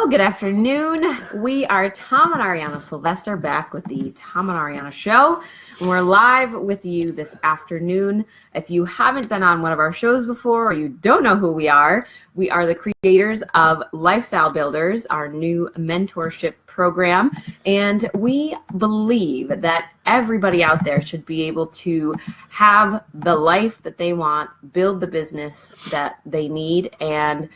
Well, good afternoon. We are Tom and Ariana Sylvester back with the Tom and Ariana Show. And we're live with you this afternoon. If you haven't been on one of our shows before or you don't know who we are the creators of Lifestyle Builders, our new mentorship program. And we believe that everybody out there should be able to have the life that they want, build the business that they need, and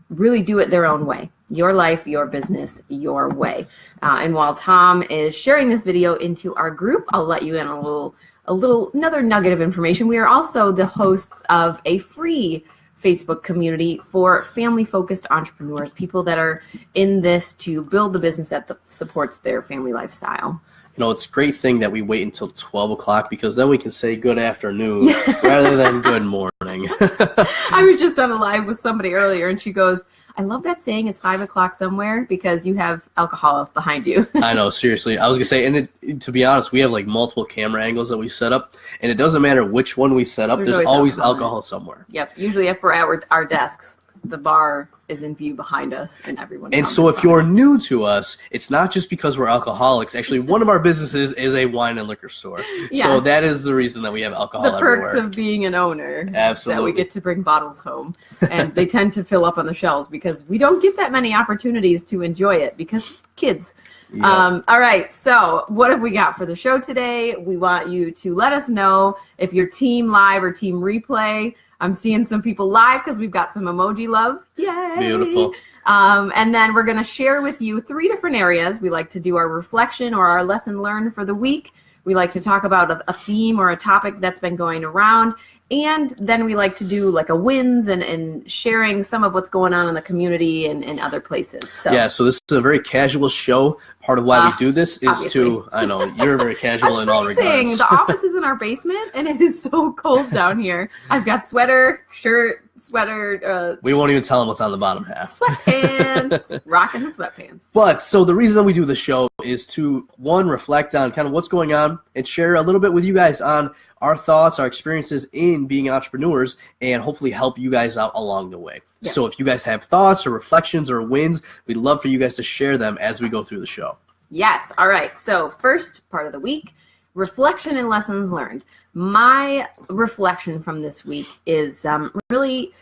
really do it their own way. Your life, your business, your way. And while Tom is sharing this video into our group, I'll let you in another nugget of information. We are also the hosts of a free Facebook community for family-focused entrepreneurs, people that are in this to build the business that supports their family lifestyle. You know, it's a great thing that we wait until 12 o'clock because then we can say good afternoon rather than good morning. I was just on a live with somebody earlier, and she goes, I love that saying it's 5 o'clock somewhere because you have alcohol behind you. I know, seriously. I was going to say, and to be honest, we have like multiple camera angles that we set up, and it doesn't matter which one we set up, there's always alcohol somewhere. Yep, usually if we're at our desks, the bar is in view behind us and everyone. And so if you're new to us, it's not just because we're alcoholics. Actually, one of our businesses is a wine and liquor store. Yeah. So that is the reason that we have alcohol everywhere. The perks of being an owner. Absolutely. That we get to bring bottles home. And they tend to fill up on the shelves because we don't get that many opportunities to enjoy it because kids. Yep. All right, so what have we got for the show today? We want you to let us know if you're team live or team replay. I'm seeing some people live because we've got some emoji love. Yay! Beautiful. And then we're going to share with you 3 different areas. We like to do our reflection or our lesson learned for the week. We like to talk about a theme or a topic that's been going around. And then we like to do like a wins and sharing some of what's going on in the community and other places. So. Yeah, so this is a very casual show. Part of why we do this is obviously. I know, you're very casual in all regards. The office is in our basement, and it is so cold down here. I've got sweater, shirt, sweater. We won't even tell them what's on the bottom half. Sweatpants. Rocking the sweatpants. But, so the reason that we do the show is to, one, reflect on kind of what's going on and share a little bit with you guys on our thoughts, our experiences in being entrepreneurs, and hopefully help you guys out along the way. Yeah. So if you guys have thoughts or reflections or wins, we'd love for you guys to share them as we go through the show. Yes. All right. So first part of the week, reflection and lessons learned. My reflection from this week is really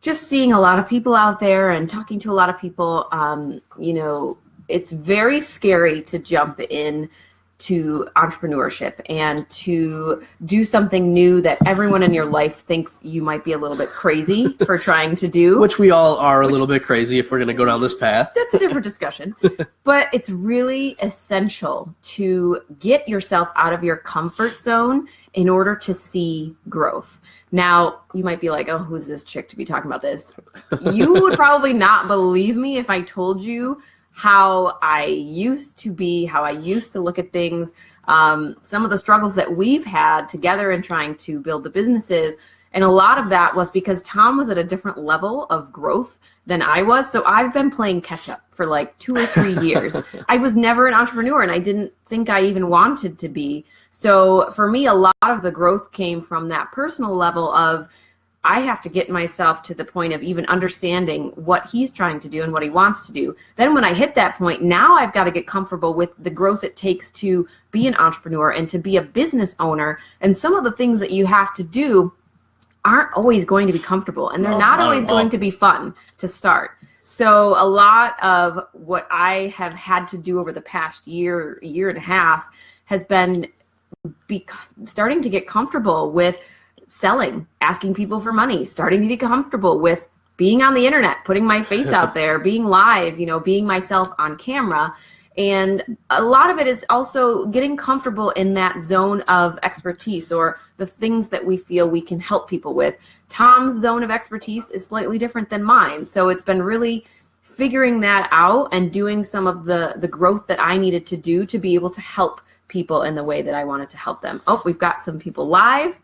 just seeing a lot of people out there and talking to a lot of people. You know, it's very scary to jump in to entrepreneurship and to do something new that everyone in your life thinks you might be a little bit crazy for trying to do. Which we all are a little bit crazy if we're going to go down this path. That's a different discussion. But it's really essential to get yourself out of your comfort zone in order to see growth. Now, you might be like, oh, who's this chick to be talking about this? You would probably not believe me if I told you how I used to be, how I used to look at things, some of the struggles that we've had together in trying to build the businesses. And a lot of that was because Tom was at a different level of growth than I was. So I've been playing catch up for like 2 or 3 years. I was never an entrepreneur and I didn't think I even wanted to be. So for me, a lot of the growth came from that personal level of I have to get myself to the point of even understanding what he's trying to do and what he wants to do. Then when I hit that point, now I've got to get comfortable with the growth it takes to be an entrepreneur and to be a business owner. And some of the things that you have to do aren't always going to be comfortable, and they're not always going to be fun to start. So a lot of what I have had to do over the past year and a half has been starting to get comfortable with selling, asking people for money, starting to get comfortable with being on the internet, putting my face out there, being live, you know, being myself on camera. And a lot of it is also getting comfortable in that zone of expertise or the things that we feel we can help people with. Tom's zone of expertise is slightly different than mine. So it's been really figuring that out and doing some of the growth that I needed to do to be able to help people in the way that I wanted to help them. Oh, we've got some people live.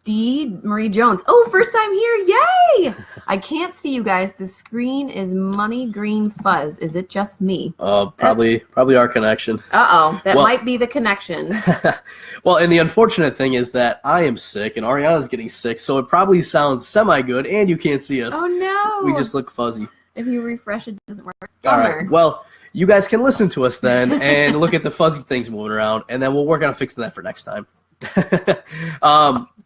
D. Marie Jones. Oh, first time here. Yay! I can't see you guys. The screen is money green fuzz. Is it just me? Probably our connection. Uh-oh. That might be the connection. Well, and the unfortunate thing is that I am sick and Ariana's getting sick, so it probably sounds semi-good and you can't see us. Oh, no. We just look fuzzy. If you refresh, it doesn't work. All right. Well, you guys can listen to us then and look at the fuzzy things moving around, and then we'll work on fixing that for next time.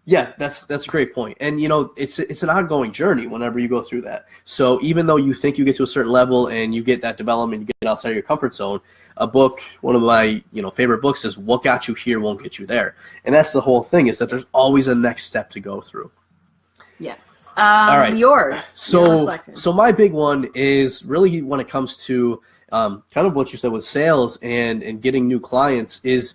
Yeah, that's a great point. And it's an ongoing journey whenever you go through that. So even though you think you get to a certain level and you get that development, you get outside of your comfort zone, a book, one of my favorite books is What Got You Here Won't Get You There. And that's the whole thing, is that there's always a next step to go through. Yes. All right. Yours. So my big one is really when it comes to kind of what you said with sales and getting new clients is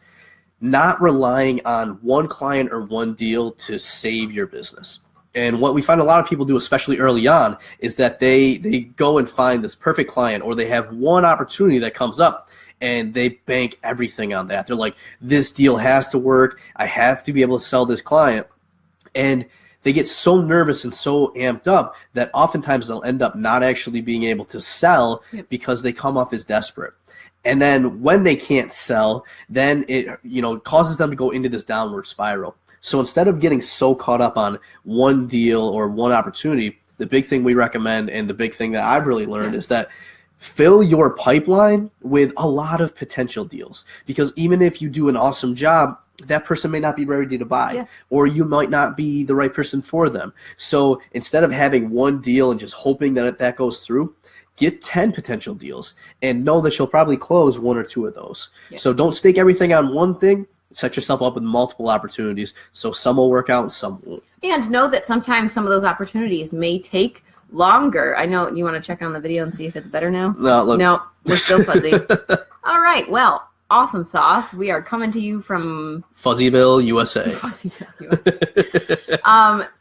not relying on one client or one deal to save your business. And what we find a lot of people do, especially early on, is that they go and find this perfect client, or they have one opportunity that comes up and they bank everything on that. They're like, this deal has to work. I have to be able to sell this client. And they get so nervous and so amped up that oftentimes they'll end up not actually being able to sell because they come off as desperate. And then when they can't sell, then it causes them to go into this downward spiral. So instead of getting so caught up on one deal or one opportunity, the big thing we recommend, and the big thing that I've really learned, is that fill your pipeline with a lot of potential deals. Because even if you do an awesome job, that person may not be ready to buy, or you might not be the right person for them. So instead of having one deal and just hoping that that goes through, get 10 potential deals and know that you'll probably close one or two of those. So don't stake everything on one thing. Set yourself up with multiple opportunities, so some will work out and some won't. And know that sometimes some of those opportunities may take longer. I know you want to check on the video and see if it's better now. No, we're still fuzzy. All right, well, awesome sauce. We are coming to you from Fuzzyville, USA.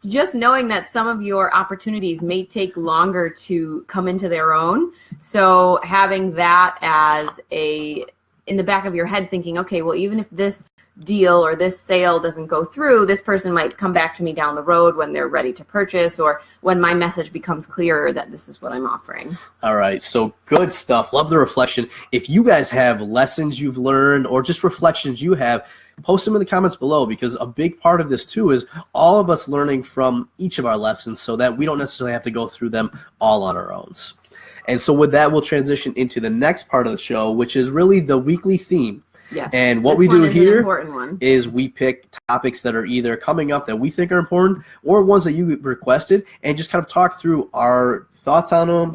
Just knowing that some of your opportunities may take longer to come into their own. So having that as in the back of your head, thinking, okay, well, even if this deal or this sale doesn't go through, this person might come back to me down the road when they're ready to purchase, or when my message becomes clearer that this is what I'm offering. All right, so good stuff. Love the reflection. If you guys have lessons you've learned or just reflections you have, post them in the comments below, because a big part of this too is all of us learning from each of our lessons so that we don't necessarily have to go through them all on our own. And so with that, we'll transition into the next part of the show, which is really the weekly theme. Yes. And what we do here is we pick topics that are either coming up that we think are important, or ones that you requested, and just kind of talk through our thoughts on them,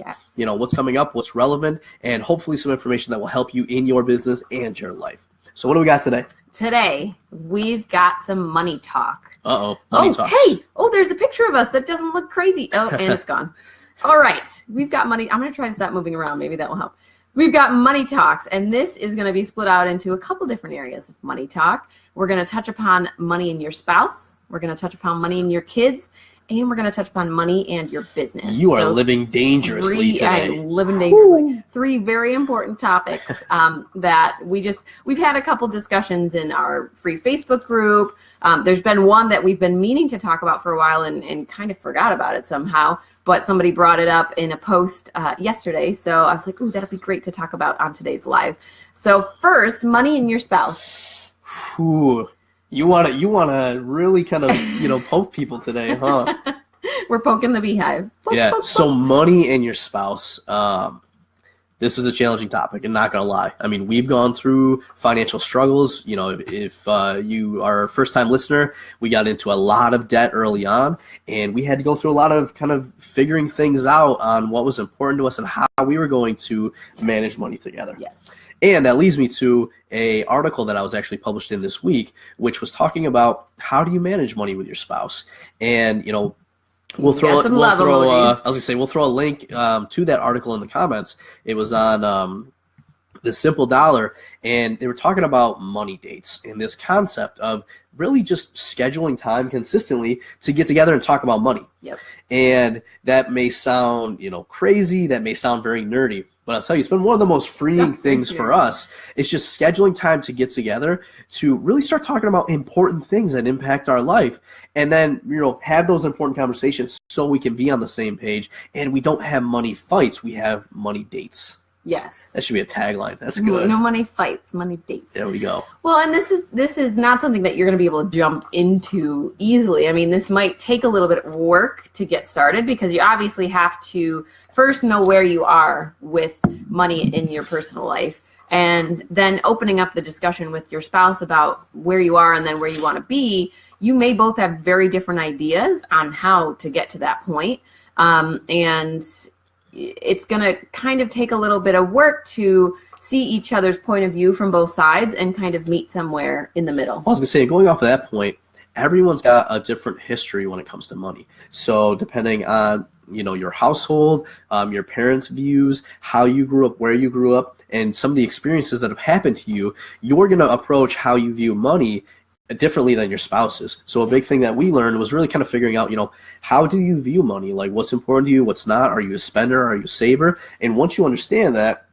what's coming up, what's relevant, and hopefully some information that will help you in your business and your life. So what do we got today? Today, we've got some money talk. Money talk. Hey, there's a picture of us that doesn't look crazy. And it's gone. All right, we've got money. I'm going to try to stop moving around. Maybe that will help. We've got money talks, and this is going to be split out into a couple different areas of money talk. We're going to touch upon money in your spouse. We're going to touch upon money in your kids, and we're going to touch upon money and your business. You are living dangerously today. I am living dangerously. Woo! 3 very important topics that we've had a couple discussions in our free Facebook group. There's been one that we've been meaning to talk about for a while and kind of forgot about it somehow. But somebody brought it up in a post yesterday, so I was like, ooh, that'll be great to talk about on today's live. So first, money in your spouse. Ooh, you wanna really kind of poke people today, huh? We're poking the beehive. Poke. So money in your spouse. This is a challenging topic, and not gonna lie. I mean, we've gone through financial struggles. If you are a first-time listener, we got into a lot of debt early on, and we had to go through a lot of kind of figuring things out on what was important to us and how we were going to manage money together. Yes. And that leads me to an article that I was actually published in this week, which was talking about how do you manage money with your spouse. And, we'll throw a link to that article in the comments. It was on The Simple Dollar, and they were talking about money dates and this concept of really just scheduling time consistently to get together and talk about money. Yep. And that may sound, crazy. That may sound very nerdy. But I'll tell you, it's been one of the most freeing things for us. It's just scheduling time to get together to really start talking about important things that impact our life. And then, have those important conversations so we can be on the same page and we don't have money fights. We have money dates. Yes. That should be a tagline. That's good. No money fights, money dates. There we go. Well, and this is not something that you're going to be able to jump into easily. I mean, this might take a little bit of work to get started because you obviously have to first know where you are with money in your personal life, and then opening up the discussion with your spouse about where you are and then where you want to be. You may both have very different ideas on how to get to that point. And it's going to kind of take a little bit of work to see each other's point of view from both sides and kind of meet somewhere in the middle. I was going to say, going off of that point, everyone's got a different history when it comes to money. So depending on, your household, your parents' views, how you grew up, where you grew up, and some of the experiences that have happened to you, you're going to approach how you view money differently than your spouses. So a big thing that we learned was really kind of figuring out, how do you view money? Like, what's important to you, what's not? Are you a spender? Are you a saver? And once you understand that,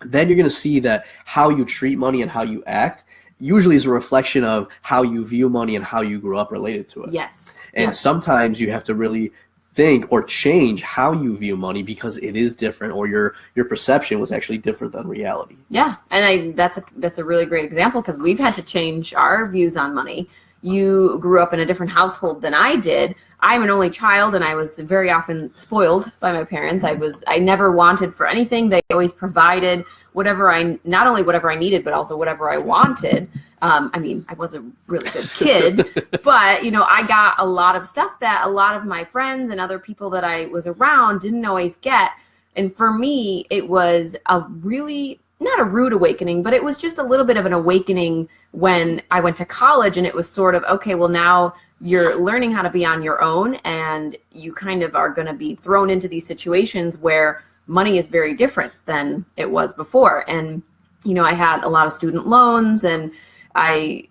then you're going to see that how you treat money and how you act usually is a reflection of how you view money and how you grew up related to it. Yes. And sometimes you have to really think or change how you view money because it is different, or your perception was actually different than reality. Yeah, and that's a really great example because we've had to change our views on money. You grew up in a different household than I did. I'm an only child, and I was very often spoiled by my parents. I never wanted for anything. They always provided not only whatever I needed, but also whatever I wanted. I was a really good kid, but I got a lot of stuff that a lot of my friends and other people that I was around didn't always get. And for me, it was a really, not a rude awakening, but it was just a little bit of an awakening when I went to college, and it was sort of, okay, well, now you're learning how to be on your own, and you kind of are going to be thrown into these situations where money is very different than it was before. And, I had a lot of student loans, and I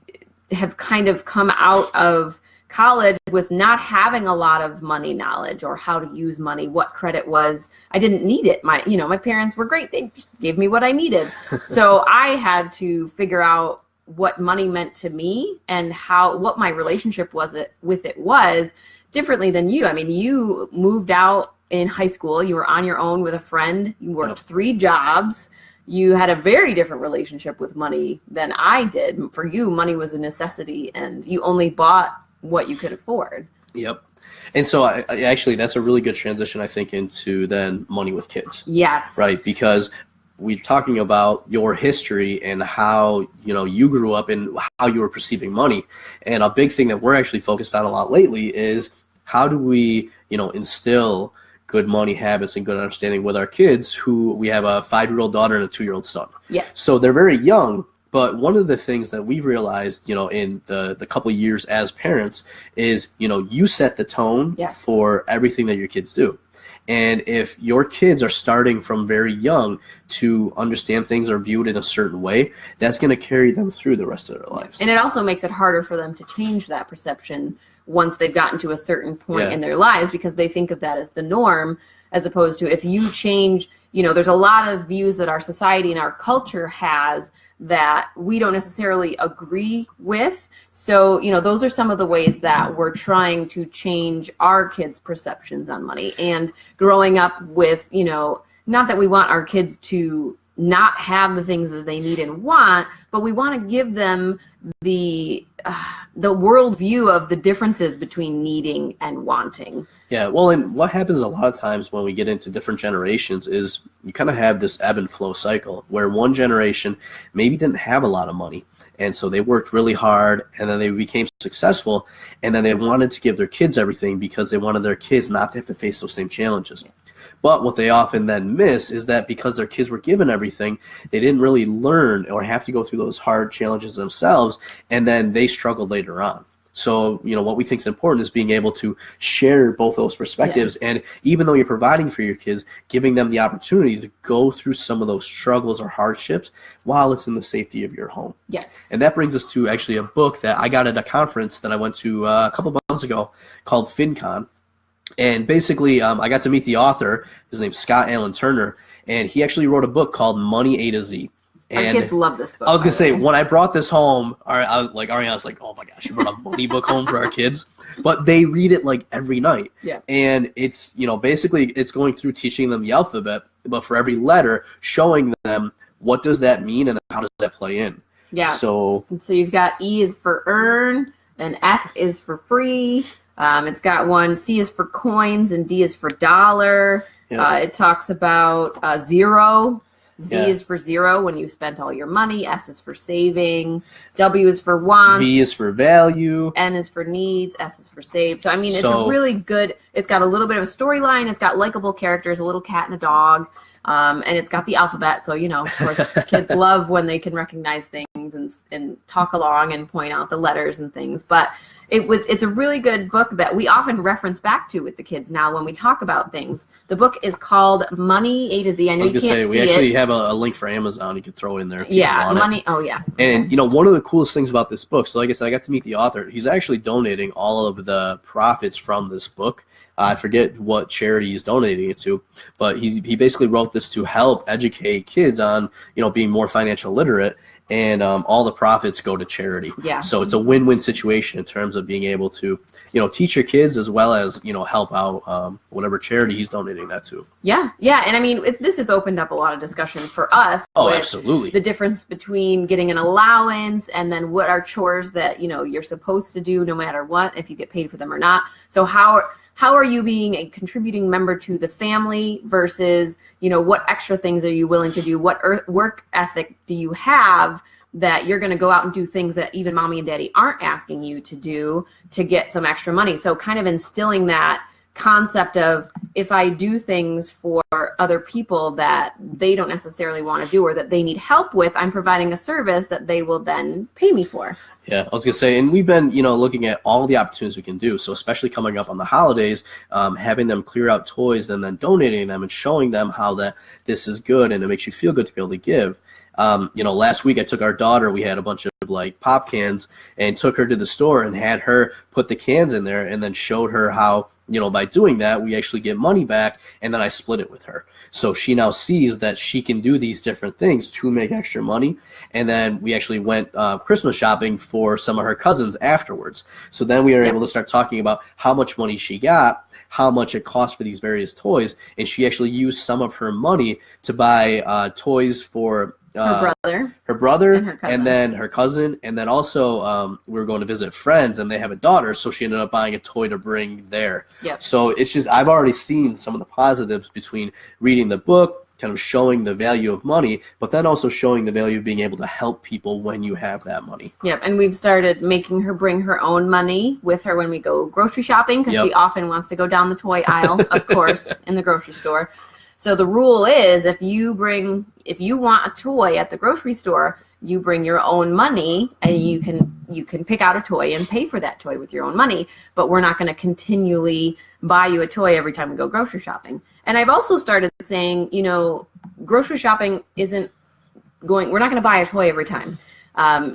have kind of come out of college with not having a lot of money knowledge or how to use money, what credit was. I didn't need it. My parents were great. They just gave me what I needed. So I had to figure out what money meant to me and what my relationship with it was differently than you. I mean, you moved out in high school. You were on your own with a friend. You worked 3 jobs. You had a very different relationship with money than I did. For you, money was a necessity, and you only bought what you could afford. Yep. And so actually, that's a really good transition, I think, into then money with kids. Yes. Right? Because we're talking about your history and how, you grew up and how you were perceiving money. And a big thing that we're actually focused on a lot lately is how do we, instill good money habits and good understanding with our kids, who we have a 5-year-old daughter and a 2-year-old son. Yes. So they're very young, but one of the things that we've realized, in the couple of years as parents is, you set the tone for everything that your kids do. And if your kids are starting from very young to understand things or view it in a certain way, that's going to carry them through the rest of their lives. And it also makes it harder for them to change that perception once they've gotten to a certain point in their lives, because they think of that as the norm, as opposed to if you change, there's a lot of views that our society and our culture has that we don't necessarily agree with. So, those are some of the ways that we're trying to change our kids' perceptions on money. And growing up with, not that we want our kids to not have the things that they need and want, but we want to give them the worldview of the differences between needing and wanting. Yeah, well, and what happens a lot of times when we get into different generations is you kind of have this ebb and flow cycle where one generation maybe didn't have a lot of money, and so they worked really hard, and then they became successful, and then they wanted to give their kids everything because they wanted their kids not to have to face those same challenges. Yeah. But what they often then miss is that because their kids were given everything, they didn't really learn or have to go through those hard challenges themselves, and then they struggled later on. So, what we think is important is being able to share both those perspectives. Yeah. And even though you're providing for your kids, giving them the opportunity to go through some of those struggles or hardships while it's in the safety of your home. Yes. And that brings us to actually a book that I got at a conference that I went to a couple of months ago called FinCon. And basically, I got to meet the author. His name's Scott Allen Turner. And he actually wrote a book called Money A to Z. Our kids love this book. I was going to say, when I brought this home, Ariana's like, oh my gosh, you brought a money book home for our kids. But they read it like every night. Yeah. And it's, basically it's going through teaching them the alphabet, but for every letter, showing them what does that mean and how does that play in. Yeah. So you've got E is for earn, and F is for free. It's got one, C is for coins, and D is for dollar. Yeah. It talks about zero. Z is for zero, when you've spent all your money. S is for saving. W is for wants. V is for value. N is for needs. S is for save. So, I mean, it's a really good, it's got a little bit of a storyline. It's got likable characters, a little cat and a dog. And it's got the alphabet. So, of course, kids love when they can recognize things and talk along and point out the letters and things. But it's a really good book that we often reference back to with the kids now when we talk about things. The book is called Money A to Z. I know you can't see it. We actually have a link for Amazon you can throw in there. Yeah, Money. Oh, yeah. And, one of the coolest things about this book, so like I said, I got to meet the author. He's actually donating all of the profits from this book. I forget what charity he's donating it to, but he basically wrote this to help educate kids on, being more financial literate. And all the profits go to charity. Yeah. So it's a win-win situation in terms of being able to, teach your kids as well as, help out whatever charity he's donating that to. Yeah. Yeah. And I mean, this has opened up a lot of discussion for us. Oh, absolutely. The difference between getting an allowance and then what are chores that, you're supposed to do no matter what, if you get paid for them or not. So how are you being a contributing member to the family versus, what extra things are you willing to do? What work ethic do you have that you're going to go out and do things that even mommy and daddy aren't asking you to do to get some extra money? So kind of instilling that concept of, if I do things for other people that they don't necessarily want to do or that they need help with, I'm providing a service that they will then pay me for. Yeah, I was going to say, and we've been, looking at all the opportunities we can do. So especially coming up on the holidays, having them clear out toys and then donating them and showing them how that this is good and it makes you feel good to be able to give. Last week I took our daughter, we had a bunch of pop cans, and took her to the store and had her put the cans in there and then showed her how, by doing that, we actually get money back, and then I split it with her. So she now sees that she can do these different things to make extra money. And then we actually went Christmas shopping for some of her cousins afterwards. So then we were able to start talking about how much money she got, how much it cost for these various toys, and she actually used some of her money to buy toys for her brother, and then her cousin, and then also we were going to visit friends, and they have a daughter, so she ended up buying a toy to bring there. Yep. So it's just, I've already seen some of the positives between reading the book, kind of showing the value of money, but then also showing the value of being able to help people when you have that money. Yep, and we've started making her bring her own money with her when we go grocery shopping, because she often wants to go down the toy aisle, of course, in the grocery store. So the rule is, if you want a toy at the grocery store, you bring your own money, and you can pick out a toy and pay for that toy with your own money, but we're not going to continually buy you a toy every time we go grocery shopping. And I've also started saying, grocery shopping we're not going to buy a toy every time.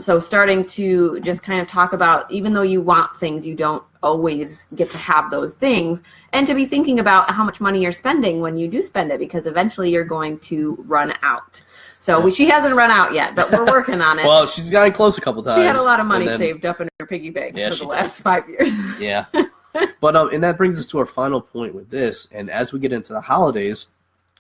So starting to just kind of talk about, even though you want things, you don't always get to have those things, and to be thinking about how much money you're spending when you do spend it, because eventually you're going to run out. So she hasn't run out yet, but we're working on it. Well, she's gotten close a couple times. She had a lot of money saved up in her piggy bank for the last 5 years. Yeah. But and that brings us to our final point with this. And as we get into the holidays,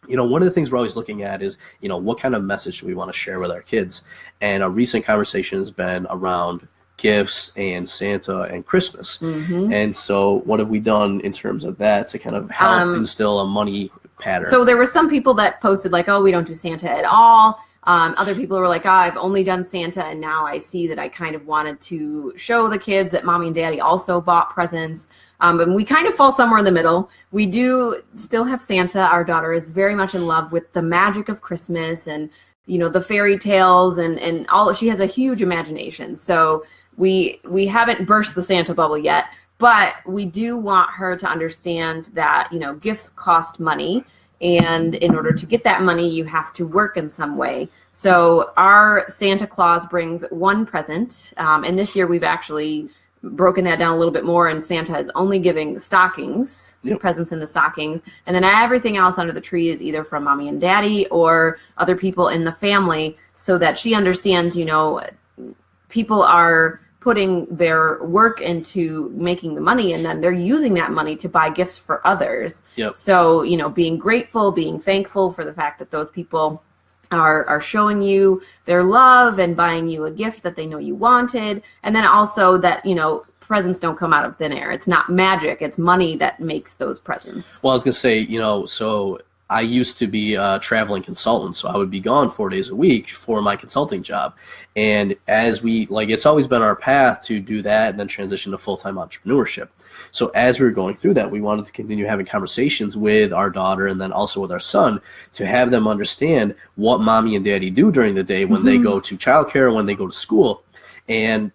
one of the things we're always looking at is, what kind of message do we want to share with our kids? And a recent conversation has been around gifts and Santa and Christmas. Mm-hmm. And so what have we done in terms of that to kind of help instill a money pattern? So there were some people that posted we don't do Santa at all. Other people were like, I've only done Santa, and now I see that I kind of wanted to show the kids that mommy and daddy also bought presents. And we kind of fall somewhere in the middle. We do still have Santa. Our daughter is very much in love with the magic of Christmas and, the fairy tales and all. She has a huge imagination. So we haven't burst the Santa bubble yet, but we do want her to understand that, gifts cost money. And in order to get that money, you have to work in some way. So our Santa Claus brings one present. And this year we've actually broken that down a little bit more, and Santa is only giving stockings, presents in the stockings, and then everything else under the tree is either from mommy and daddy or other people in the family, so that she understands, people are putting their work into making the money, and then they're using that money to buy gifts for others. So, being grateful, being thankful for the fact that those people are showing you their love and buying you a gift that they know you wanted. And then also that, presents don't come out of thin air. It's not magic. It's money that makes those presents. Well, I was going to say, so I used to be a traveling consultant, so I would be gone 4 days a week for my consulting job. And it's always been our path to do that and then transition to full-time entrepreneurship. So as we were going through that, we wanted to continue having conversations with our daughter and then also with our son to have them understand what mommy and daddy do during the day when they go to childcare and when they go to school. And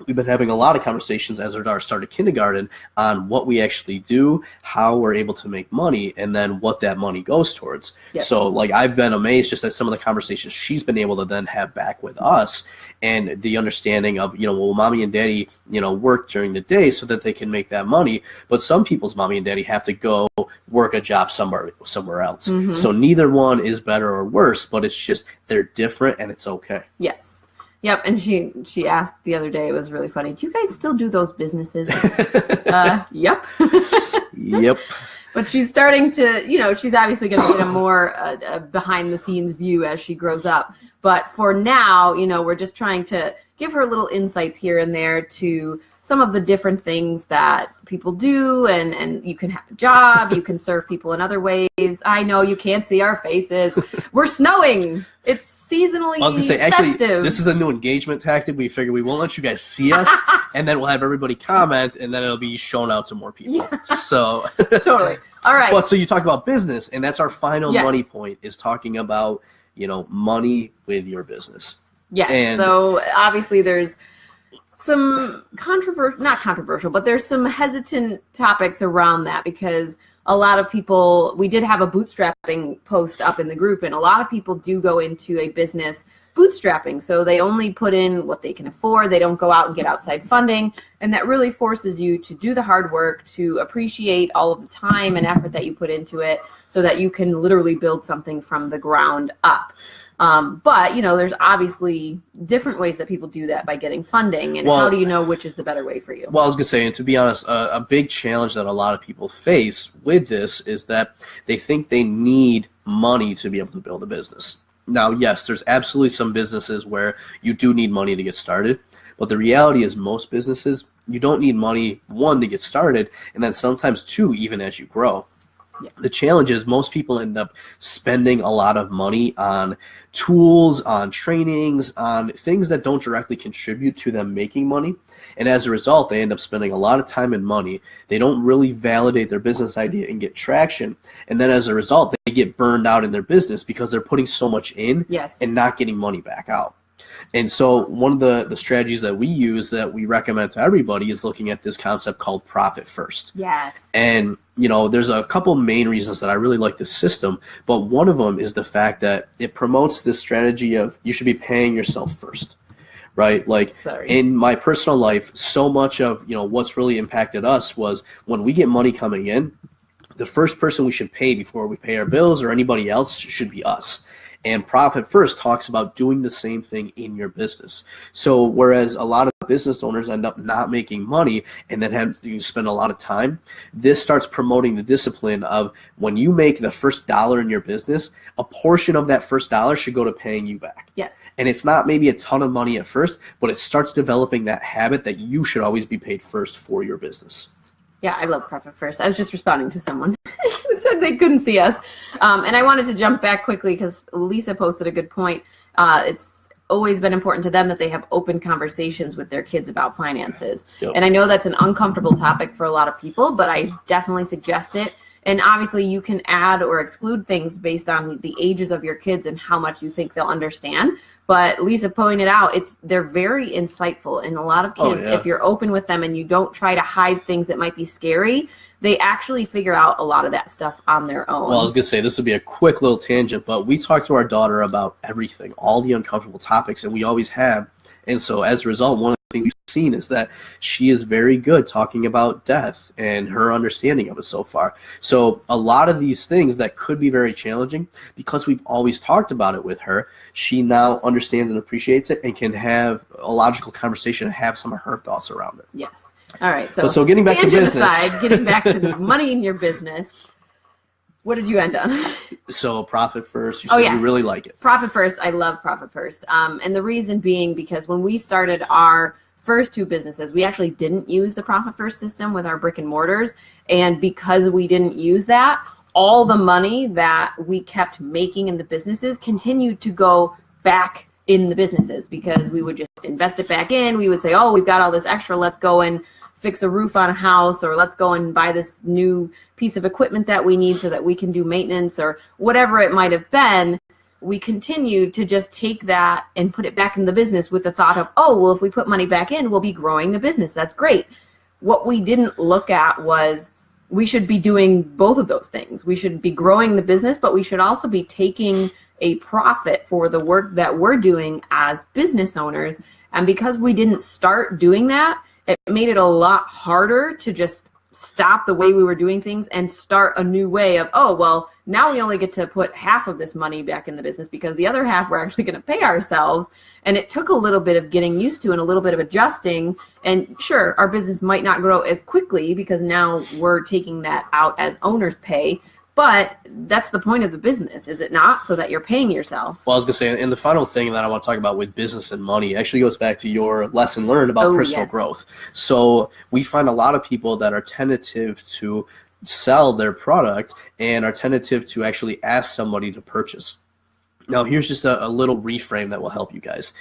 we've been having a lot of conversations as our daughter started kindergarten on what we actually do, how we're able to make money, and then what that money goes towards. So I've been amazed just at some of the conversations she's been able to then have back with us, and the understanding of, mommy and daddy, work during the day so that they can make that money. But some people's mommy and daddy have to go work a job somewhere else. So neither one is better or worse, but it's just they're different and it's okay. Yes. Yep, and she asked the other day, it was really funny, do you guys still do those businesses? Yep. Yep. But she's starting to, she's obviously going to get a more behind-the-scenes view as she grows up. But for now, we're just trying to give her little insights here and there to some of the different things that people do, and you can have a job, you can serve people in other ways. I know you can't see our faces. We're snowing. It's seasonally I was going to say, festive. actually, this is a new engagement tactic. We figure we won't let you guys see us, and then we'll have everybody comment, and then it'll be shown out to more people. So totally. All right. Well, so you talked about business, and that's our final money point, is talking about, money with your business. Yeah. And so obviously there's some not controversial, but there's some hesitant topics around that, because a lot of people, we did have a bootstrapping post up in the group, and a lot of people do go into a business bootstrapping. So they only put in what they can afford. They don't go out and get outside funding. And that really forces you to do the hard work, to appreciate all of the time and effort that you put into it, so that you can literally build something from the ground up. But, there's obviously different ways that people do that by getting funding. And how do you know which is the better way for you? Well, I was going to say, and to be honest, a big challenge that a lot of people face with this is that they think they need money to be able to build a business. Now, yes, there's absolutely some businesses where you do need money to get started. But the reality is most businesses, you don't need money, one, to get started, and then sometimes two, even as you grow. Yeah. The challenge is most people end up spending a lot of money on tools, on trainings, on things that don't directly contribute to them making money. And as a result, they end up spending a lot of time and money. They don't really validate their business idea and get traction. And then as a result, they get burned out in their business because they're putting so much in and not getting money back out. And so one of the strategies that we use that we recommend to everybody is looking at this concept called profit first. Yes. And, there's a couple main reasons that I really like this system, but one of them is the fact that it promotes this strategy of you should be paying yourself first, right? In my personal life, so much of, what's really impacted us was when we get money coming in, the first person we should pay before we pay our bills or anybody else should be us. And Profit First talks about doing the same thing in your business. So whereas a lot of business owners end up not making money and then have to spend a lot of time, this starts promoting the discipline of when you make the first dollar in your business, a portion of that first dollar should go to paying you back. Yes. And it's not maybe a ton of money at first, but it starts developing that habit that you should always be paid first for your business. Yeah, I love Profit First. I was just responding to someone who said they couldn't see us. And I wanted to jump back quickly because Lisa posted a good point. It's always been important to them that they have open conversations with their kids about finances. Yep. And I know that's an uncomfortable topic for a lot of people, but I definitely suggest it. And obviously you can add or exclude things based on the ages of your kids and how much you think they'll understand. But Lisa pointed out, they're very insightful. And a lot of kids, if you're open with them and you don't try to hide things that might be scary, they actually figure out a lot of that stuff on their own. Well, I was going to say, this would be a quick little tangent, but we talk to our daughter about everything, all the uncomfortable topics, and we always have. And so as a result, one of the thing we've seen is that she is very good talking about death and her understanding of it so far. So a lot of these things that could be very challenging, because we've always talked about it with her, she now understands and appreciates it and can have a logical conversation and have some of her thoughts around it. Yes. All right. So getting back to business. Aside, getting back to the money in your business. What did you end on? So profit first. You said you really like it. Profit first. I love profit first. And the reason being because when we started our first two businesses, we actually didn't use the profit first system with our brick and mortars. And because we didn't use that, all the money that we kept making in the businesses continued to go back in the businesses because we would just invest it back in. We would say, oh, we've got all this extra. Let's go and fix a roof on a house, or let's go and buy this new piece of equipment that we need so that we can do maintenance, or whatever it might have been. We continued to just take that and put it back in the business with the thought of, oh, well, if we put money back in, we'll be growing the business. That's great. What we didn't look at was we should be doing both of those things. We should be growing the business, but we should also be taking a profit for the work that we're doing as business owners. And because we didn't start doing that, it made it a lot harder to just stop the way we were doing things and start a new way of, oh, well, now we only get to put half of this money back in the business because the other half we're actually going to pay ourselves. And it took a little bit of getting used to and a little bit of adjusting. And sure, our business might not grow as quickly because now we're taking that out as owner's pay. But that's the point of the business, is it not? So that you're paying yourself. Well, I was going to say, and the final thing that I want to talk about with business and money actually goes back to your lesson learned about personal growth. So we find a lot of people that are tentative to sell their product and are tentative to actually ask somebody to purchase. Now, here's just a little reframe that will help you guys.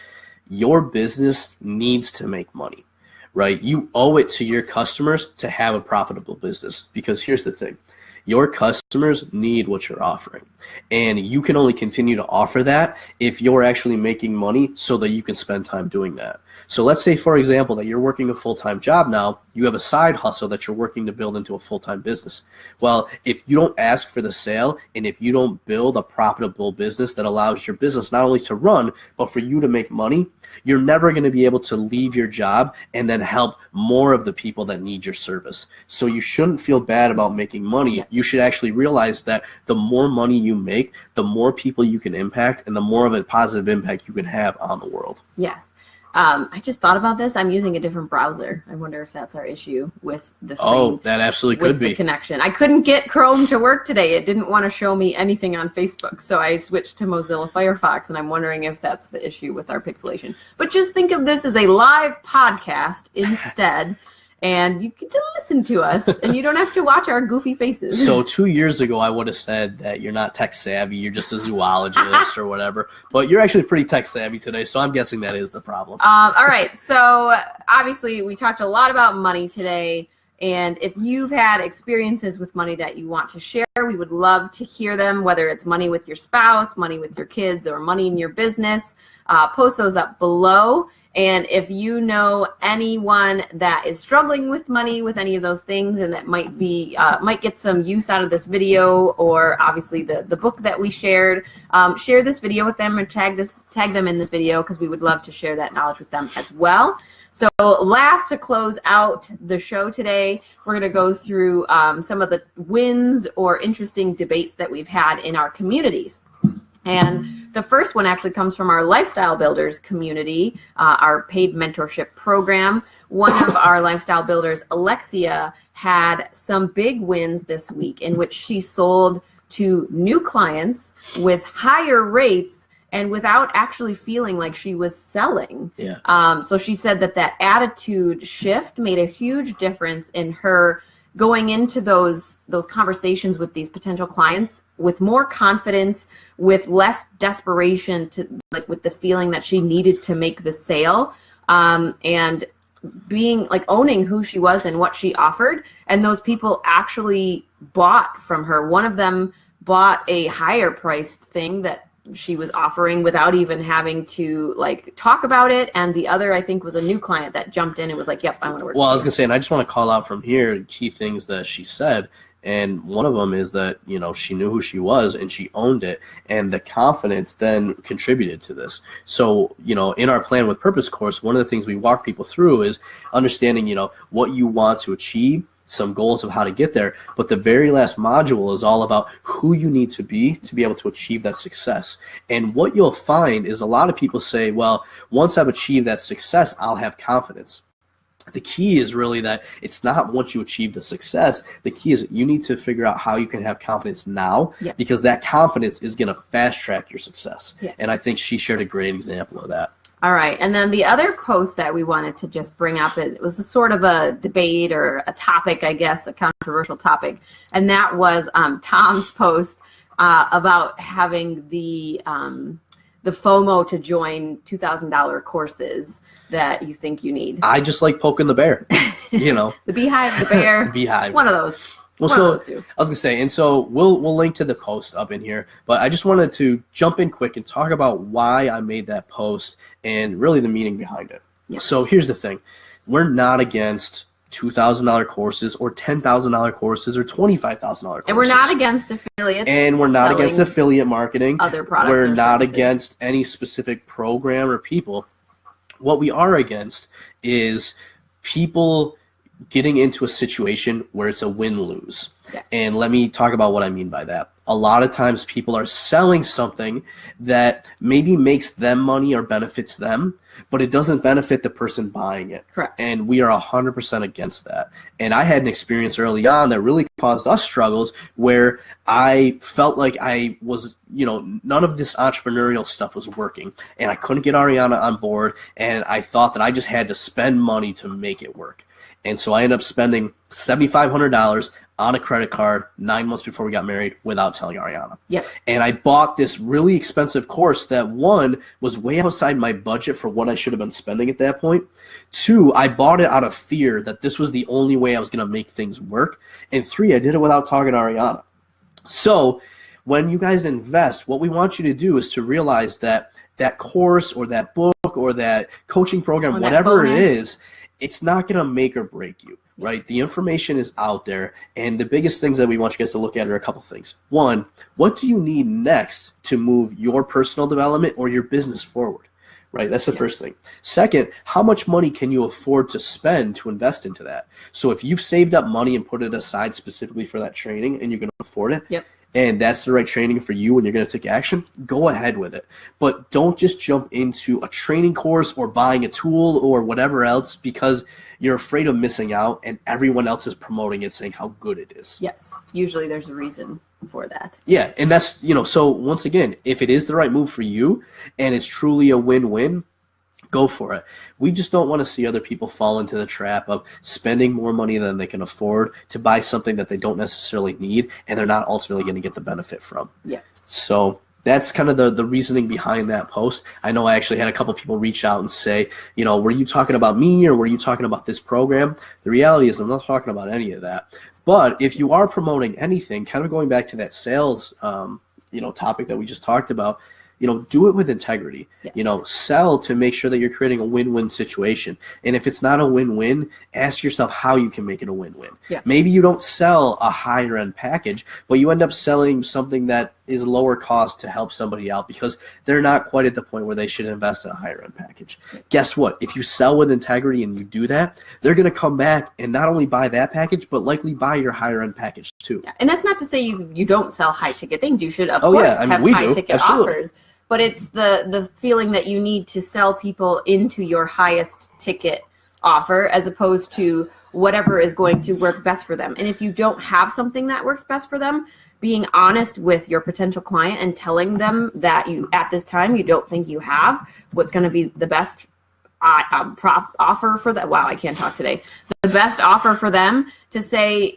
Your business needs to make money, right? You owe it to your customers to have a profitable business, because here's the thing. Your customers need what you're offering, and you can only continue to offer that if you're actually making money so that you can spend time doing that. So let's say, for example, that you're working a full-time job now, you have a side hustle that you're working to build into a full-time business. Well, if you don't ask for the sale and if you don't build a profitable business that allows your business not only to run, but for you to make money, you're never going to be able to leave your job and then help more of the people that need your service. So you shouldn't feel bad about making money. You should actually realize that the more money you make, the more people you can impact and the more of a positive impact you can have on the world. Yes. I just thought about this. I'm using a different browser. I wonder if that's our issue with the screen. Oh, that absolutely could be. The connection. I couldn't get Chrome to work today. It didn't want to show me anything on Facebook, so I switched to Mozilla Firefox, and I'm wondering if that's the issue with our pixelation. But just think of this as a live podcast instead. And you get to listen to us, and you don't have to watch our goofy faces. So 2 years ago, I would have said that you're not tech savvy, you're just a zoologist or whatever. But you're actually pretty tech savvy today, so I'm guessing that is the problem. All right, so obviously we talked a lot about money today. And if you've had experiences with money that you want to share, we would love to hear them, whether it's money with your spouse, money with your kids, or money in your business. Post those up below. And if you know anyone that is struggling with money, with any of those things, and that might get some use out of this video, or obviously the book that we shared, share this video with them and tag them in this video, because we would love to share that knowledge with them as well. So last, to close out the show today, we're going to go through some of the wins or interesting debates that we've had in our communities. And the first one actually comes from our Lifestyle Builders community, our paid mentorship program. One of our Lifestyle Builders, Alexia, had some big wins this week in which she sold to new clients with higher rates and without actually feeling like she was selling. Yeah. So she said that attitude shift made a huge difference in her going into those conversations with these potential clients with more confidence, with less desperation, with the feeling that she needed to make the sale, and being owning who she was and what she offered. And those people actually bought from her. One of them bought a higher priced thing that she was offering without even having to talk about it, and the other, I think, was a new client that jumped in and was like, yep, I want to work. Well, I was gonna say, and I just want to call out from here key things that she said, And one of them is that, she knew who she was and she owned it. And the confidence then contributed to this. So, in our Plan with Purpose course, one of the things we walk people through is understanding, what you want to achieve, some goals of how to get there. But the very last module is all about who you need to be able to achieve that success. And what you'll find is a lot of people say, well, once I've achieved that success, I'll have confidence. The key is really that it's not once you achieve the success. The key is you need to figure out how you can have confidence now, because that confidence is going to fast track your success. And I think she shared a great example of that. All right. And then the other post that we wanted to just bring up, it was a sort of a debate or a topic, I guess, a controversial topic. And that was Tom's post about having the FOMO to join $2,000 courses that you think you need. I just like poking the bear, The beehive, the bear. The beehive. One of those. Well, so I was gonna say, and so we'll link to the post up in here, but I just wanted to jump in quick and talk about why I made that post and really the meaning behind it. So here's the thing: we're not against $2,000 courses or $10,000 courses or $25,000 courses, and we're not against affiliates, and we're not against affiliate marketing. Other products, we're not services. Against any specific program or people. What we are against is people getting into a situation where it's a win-lose. And let me talk about what I mean by that. A lot of times people are selling something that maybe makes them money or benefits them, but it doesn't benefit the person buying it. Correct. And we are 100% against that. And I had an experience early on that really caused us struggles where I felt like I was, none of this entrepreneurial stuff was working. And I couldn't get Ariana on board. And I thought that I just had to spend money to make it work. And so I ended up spending $7,500 on a credit card 9 months before we got married without telling Ariana. And I bought this really expensive course that, one, was way outside my budget for what I should have been spending at that point. Two, I bought it out of fear that this was the only way I was going to make things work. And three, I did it without talking to Ariana. So when you guys invest, what we want you to do is to realize that that course or that book or that coaching program, whatever it is, it's not going to make or break you, right? The information is out there, and the biggest things that we want you guys to look at are a couple things. One, what do you need next to move your personal development or your business forward, right? That's the first thing. Second, how much money can you afford to spend to invest into that? So if you've saved up money and put it aside specifically for that training and you can afford it, and that's the right training for you and you're going to take action, go ahead with it. But don't just jump into a training course or buying a tool or whatever else because you're afraid of missing out and everyone else is promoting it, saying how good it is. Usually there's a reason for that. And that's, so once again, if it is the right move for you and it's truly a win-win, go for it. We just don't want to see other people fall into the trap of spending more money than they can afford to buy something that they don't necessarily need and they're not ultimately going to get the benefit from. So that's kind of the reasoning behind that post. I know I actually had a couple people reach out and say, were you talking about me or were you talking about this program? The reality is I'm not talking about any of that. But if you are promoting anything, kind of going back to that sales, topic that we just talked about, do it with integrity. Sell to make sure that you're creating a win-win situation. And if it's not a win-win, ask yourself how you can make it a win-win. Maybe you don't sell a higher end package, but you end up selling something that is lower cost to help somebody out because they're not quite at the point where they should invest in a higher end package. Guess what? If you sell with integrity and you do that, they're going to come back and not only buy that package, but likely buy your higher end package too. And that's not to say you don't sell high ticket things. You should, of course, have high ticket offers. But it's the feeling that you need to sell people into your highest ticket offer as opposed to whatever is going to work best for them. And if you don't have something that works best for them, being honest with your potential client and telling them that you, at this time, you don't think you have what's going to be the best offer for that. Wow, I can't talk today. The best offer for them to say,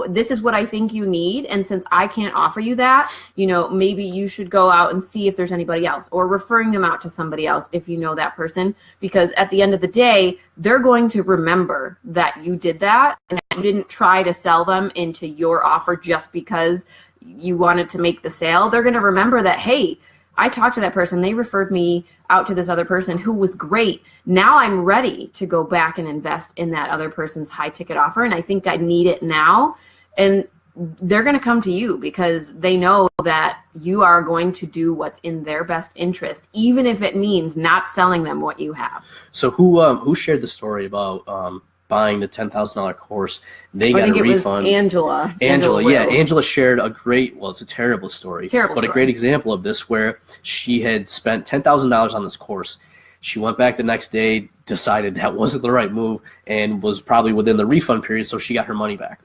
this is what I think you need. And since I can't offer you that, maybe you should go out and see if there's anybody else or referring them out to somebody else if you know that person, because at the end of the day, they're going to remember that you did that and that you didn't try to sell them into your offer just because you wanted to make the sale. They're going to remember that, hey, I talked to that person. They referred me out to this other person who was great. Now I'm ready to go back and invest in that other person's high ticket offer. And I think I need it now. And they're going to come to you because they know that you are going to do what's in their best interest, even if it means not selling them what you have. So who shared the story about buying the $10,000 course? They got a refund. Was Angela. Yeah. Angela shared a great, well, it's a terrible story, but a great example of this where she had spent $10,000 on this course. She went back the next day, decided that wasn't the right move, and was probably within the refund period, so she got her money back.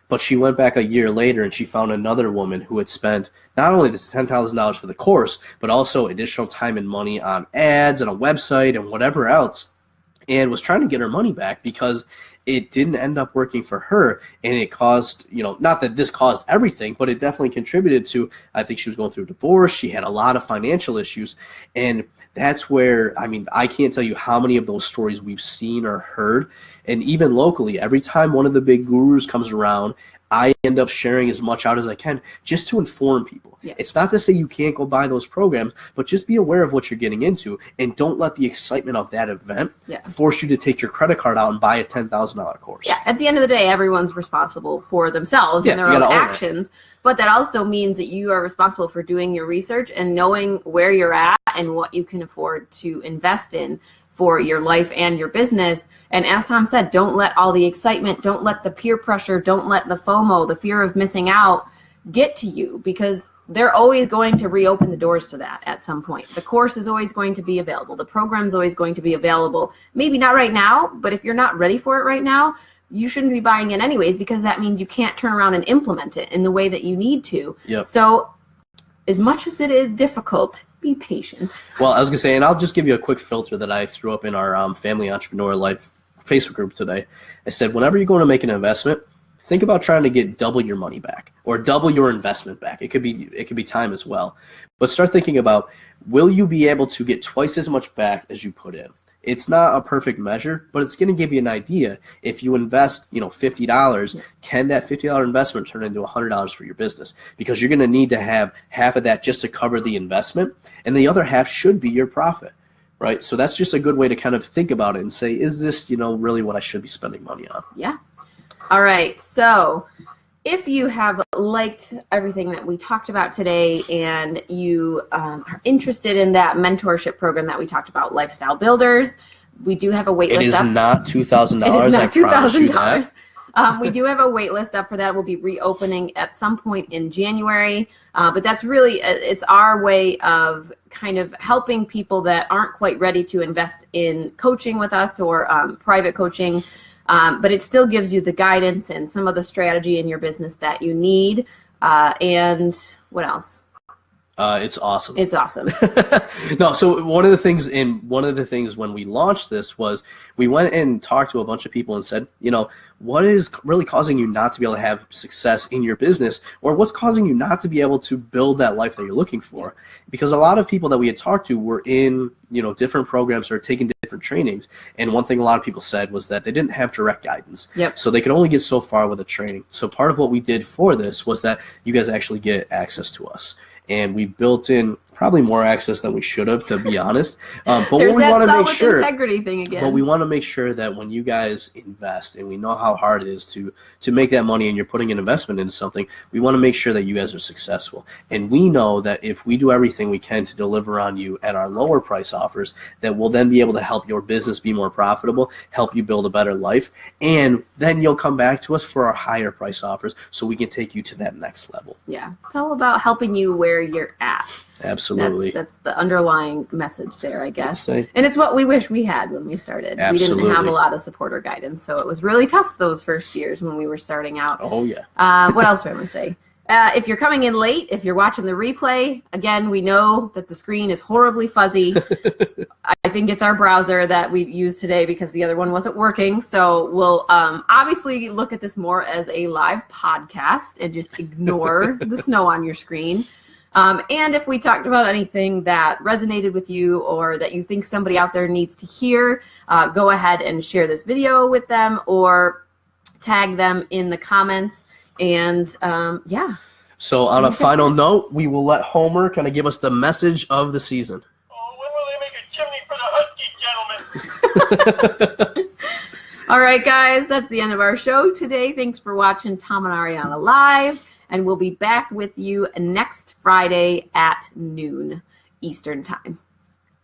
But she went back a year later and she found another woman who had spent not only this $10,000 for the course, but also additional time and money on ads and a website and whatever else, and was trying to get her money back because it didn't end up working for her. And it caused, not that this caused everything, but it definitely contributed to, I think she was going through a divorce. She had a lot of financial issues. And that's where, I can't tell you how many of those stories we've seen or heard. And even locally, every time one of the big gurus comes around, I end up sharing as much out as I can just to inform people. Yes. It's not to say you can't go buy those programs, but just be aware of what you're getting into, and don't let the excitement of that event force you to take your credit card out and buy a $10,000 course. Yeah, at the end of the day, everyone's responsible for themselves and their own actions. But that also means that you are responsible for doing your research and knowing where you're at and what you can afford to invest in for your life and your business. And as Tom said, don't let all the excitement, don't let the peer pressure, don't let the FOMO, the fear of missing out, get to you, because they're always going to reopen the doors to that at some point. The course is always going to be available. The program is always going to be available. Maybe not right now, but if you're not ready for it right now, you shouldn't be buying it anyways, because that means you can't turn around and implement it in the way that you need to. Yep. So as much as it is difficult, be patient. Well, I was going to say, and I'll just give you a quick filter that I threw up in our Family Entrepreneur Life Facebook group today. I said, whenever you're going to make an investment, think about trying to get double your money back or double your investment back. It could be time as well. But start thinking about, will you be able to get twice as much back as you put in? It's not a perfect measure, but it's going to give you an idea. If you invest, $50, can that $50 investment turn into $100 for your business? Because you're going to need to have half of that just to cover the investment, and the other half should be your profit, right? So that's just a good way to kind of think about it and say, is this, really what I should be spending money on? Yeah. All right. So if you have liked everything that we talked about today and you are interested in that mentorship program that we talked about, Lifestyle Builders, we do have a wait list up. It is not $2,000. It is not $2,000. We do have a wait list up for that. We'll be reopening at some point in January. But that's really, it's our way of kind of helping people that aren't quite ready to invest in coaching with us or private coaching. But it still gives you the guidance and some of the strategy in your business that you need. And what else? It's awesome. It's awesome. No, so one of the things when we launched this was we went and talked to a bunch of people and said, what is really causing you not to be able to have success in your business, or what's causing you not to be able to build that life that you're looking for? Because a lot of people that we had talked to were in, different programs or taking different trainings. And one thing a lot of people said was that they didn't have direct guidance. Yep. So they could only get so far with the training. So part of what we did for this was that you guys actually get access to us. And we built in probably more access than we should have, to be honest. But what we want to make sure, integrity thing again. But we want to make sure that when you guys invest, and we know how hard it is to make that money, and you're putting an investment into something, we want to make sure that you guys are successful. And we know that if we do everything we can to deliver on you at our lower price offers, that we'll then be able to help your business be more profitable, help you build a better life, and then you'll come back to us for our higher price offers so we can take you to that next level. Yeah, it's all about helping you where you're at. Absolutely. That's the underlying message there, I guess. And it's what we wish we had when we started. Absolutely. We didn't have a lot of support or guidance, so it was really tough those first years when we were starting out. Oh, yeah. What else do I want to say? If you're coming in late, if you're watching the replay, again, we know that the screen is horribly fuzzy. I think it's our browser that we used today because the other one wasn't working. So we'll obviously look at this more as a live podcast and just ignore the snow on your screen. And if we talked about anything that resonated with you or that you think somebody out there needs to hear, go ahead and share this video with them or tag them in the comments. And yeah. So on a final note, we will let Homer kind of give us the message of the season. Oh, when will they make a chimney for the husky, gentlemen? All right, guys, that's the end of our show today. Thanks for watching Tom and Ariana Live, and we'll be back with you next Friday at noon Eastern Time.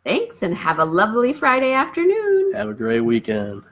Thanks, and have a lovely Friday afternoon. Have a great weekend.